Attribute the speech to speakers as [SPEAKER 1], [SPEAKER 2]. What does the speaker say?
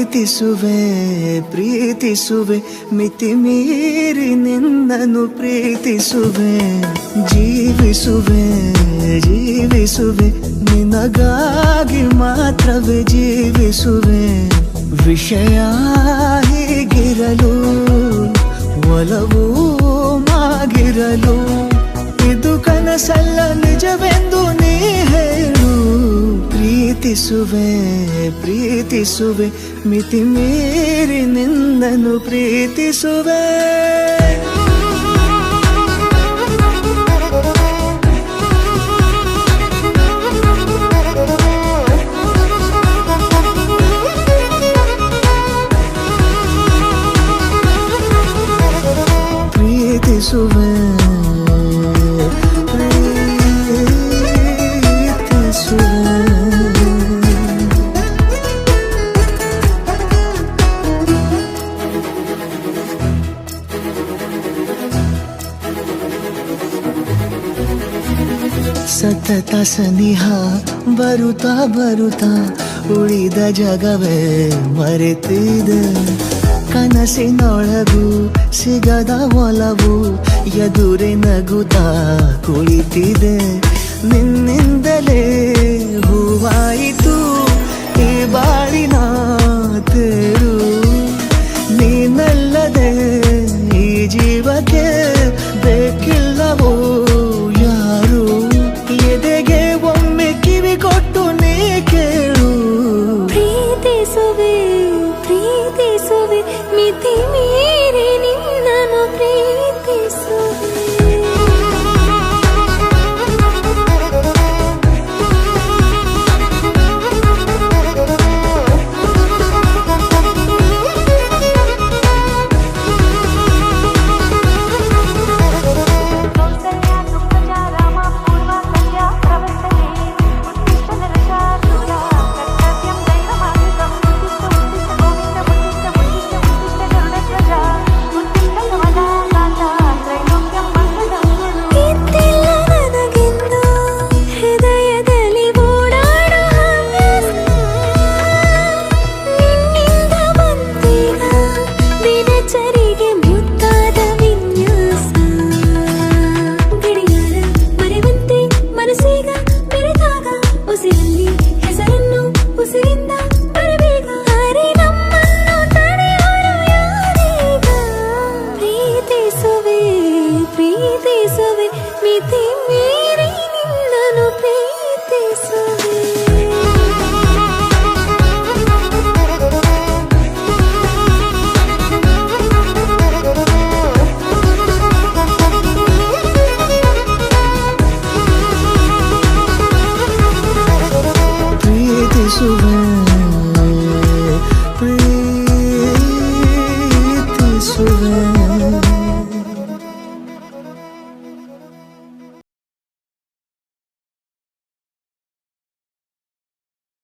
[SPEAKER 1] ಪ್ರೀತಿಸುವೆ ಪ್ರೀತಿಸುವೆ ಮಿತಿ ಮೀರಿ ನಿನ್ನನ್ನು ಪ್ರೀತಿಸುವೆ ಜೀವಿಸುವೆ ಜೀವಿಸುವೆ ನಿನಗಾಗಿ ಮಾತ್ರವೇ ಜೀವಿಸುವೆ ವಿಷಯ ಹೀಗಿರಲು ಒಲವು ಮಾಗಿರಲು ಇದು ಕನಸಲ್ಲ ನಿಜವೆಂದು ನೀ ಹೇಳು ಪ್ರೀತಿಸುವೆ ಪ್ರೀತಿಸುವೆ ಮಿತಿ ಮೀರಿ ನಿನ್ನನ್ನು ಪ್ರೀತಿಸುವೆ ಪ್ರೀತಿಸುವೆ ಸತತ ಸನಿಹ ಬರುತ್ತಾ ಬರುತ್ತಾ ಉಳಿದ ಜಗವೇ ಮರೆತಿದೆ ಕನಸಿನೊಳಗೂ ಸಿಗದ ಒಲವು ಎದುರೇ ನಗುತ್ತಾ ಕುಳಿತಿದೆ ನಿನ್ನಿಂದಲೇ